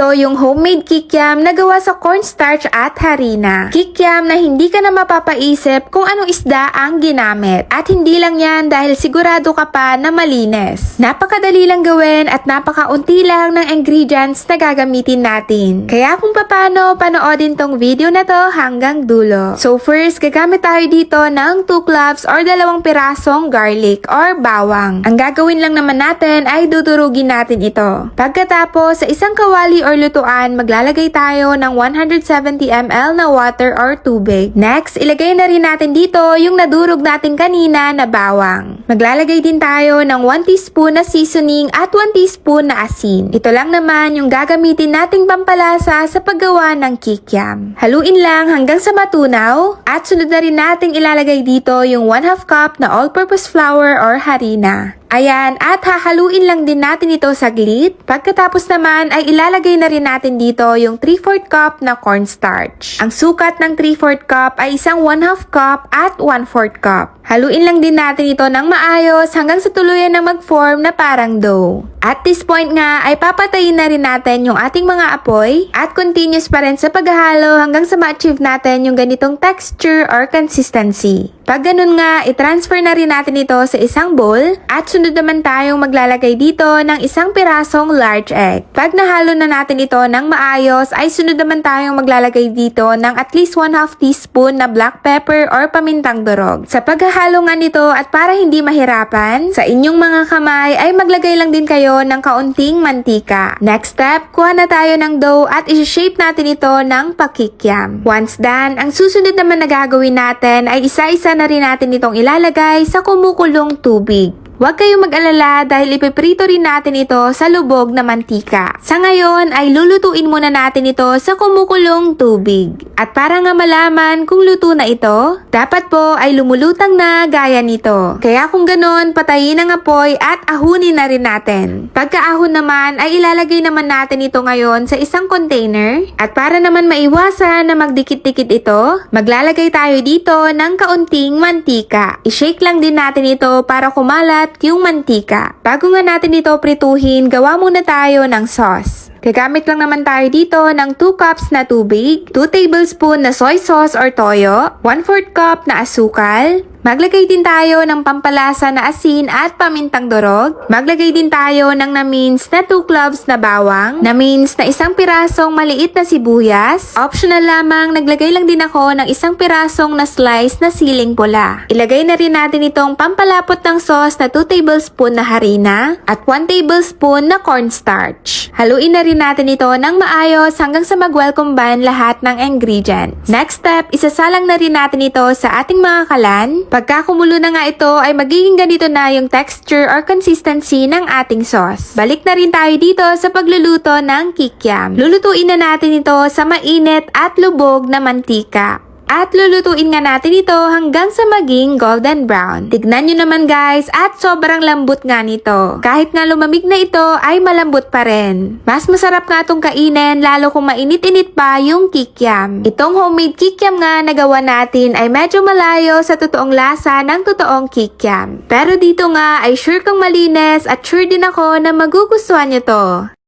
Ito yung homemade kikiam na gawa sa cornstarch at harina. Kikiam na hindi ka na mapapaisip kung anong isda ang ginamit. At hindi lang yan dahil sigurado ka pa na malinis. Napakadali lang gawin at napakaunti lang ng ingredients na gagamitin natin. Kaya kung paano, panoodin tong video na to hanggang dulo. So first, gagamit tayo dito ng 2 cloves or 2 pirasong garlic or bawang. Ang gagawin lang naman natin ay dudurugin natin ito. Pagkatapos, sa isang kawali or lutuan, maglalagay tayo ng 170 ml na water or tubig. Next, ilagay na rin natin dito yung nadurog natin kanina na bawang. Maglalagay din tayo ng 1 teaspoon na seasoning at 1 teaspoon na asin. Ito lang naman yung gagamitin nating pampalasa sa paggawa ng kikiam. Haluin lang hanggang sa matunaw at sunod na rin nating ilalagay dito yung 1/2 cup na all-purpose flour or harina. Ayan, at hahaluin lang din natin ito saglit. Pagkatapos naman ay ilalagay na rin natin dito yung 3/4 cup na cornstarch. Ang sukat ng 3/4 cup ay isang 1/2 cup at 1/4 cup. Haluin lang din natin ito ng maayos hanggang sa tuluyan na mag-form na parang dough. At this point nga ay papatayin na rin natin yung ating mga apoy at continuous pa rin sa paghahalo hanggang sa ma-achieve natin yung ganitong texture or consistency. Pag ganun nga, i-transfer na rin natin ito sa isang bowl at sunod naman tayong maglalagay dito ng isang pirasong large egg. Pag nahalo na natin ito ng maayos, ay sunod naman tayong maglalagay dito ng at least 1/2 teaspoon na black pepper or pamintang durog. Sa paghahalo nga nito at para hindi mahirapan, sa inyong mga kamay ay maglagay lang din kayo ng kaunting mantika. Next step, kuha na tayo ng dough at isi-shape natin ito ng pakikiam. Once done, ang susunod naman na gagawin natin ay isa-isa na rin natin itong ilalagay sa kumukulong tubig. Huwag kayong mag-alala dahil ipiprito rin natin ito sa lubog na mantika. Sa ngayon ay lulutuin muna natin ito sa kumukulong tubig. At para nga malaman kung luto na ito, dapat po ay lumulutang na gaya nito. Kaya kung ganon, patayin ang apoy at ahunin na rin natin. Pagkaahon naman ay ilalagay naman natin ito ngayon sa isang container. At para naman maiwasan na magdikit-dikit ito, maglalagay tayo dito ng kaunting mantika. I-shake lang din natin ito para kumalat yung mantika. Bago nga natin ito prituhin, gawa muna tayo ng sauce. Gagamit lang naman tayo dito ng 2 cups na tubig, 2 tablespoon na soy sauce or toyo, 1/4 cup na asukal, maglagay din tayo ng pampalasa na asin at pamintang durog. Maglagay din tayo ng na-mince na 2 cloves na bawang, na-mince na isang pirasong maliit na sibuyas. Optional lamang, naglagay lang din ako ng isang pirasong na slice na siling pula. Ilagay na rin natin itong pampalapot ng sauce na 2 tablespoon na harina at 1 tablespoon na cornstarch. Haluin na rin natin ito ng maayos hanggang sa mag-welcome combine lahat ng ingredients. Next step, isasalang na rin natin ito sa ating mga kalan. Pagka kumulo na nga ito ay magiging ganito na yung texture or consistency ng ating sauce. Balik na rin tayo dito sa pagluluto ng kikiam. Lulutuin na natin ito sa mainit at lubog na mantika. At lulutuin nga natin ito hanggang sa maging golden brown. Tignan nyo naman guys, at sobrang lambot nga nito. Kahit nga lumamig na ito ay malambot pa rin. Mas masarap nga itong kainin lalo kung mainit-init pa yung kikiam. Itong homemade kikiam nga nagawa natin ay medyo malayo sa totoong lasa ng totoong kikiam. Pero dito nga ay sure kang malinis at sure din ako na magugustuhan nyo to.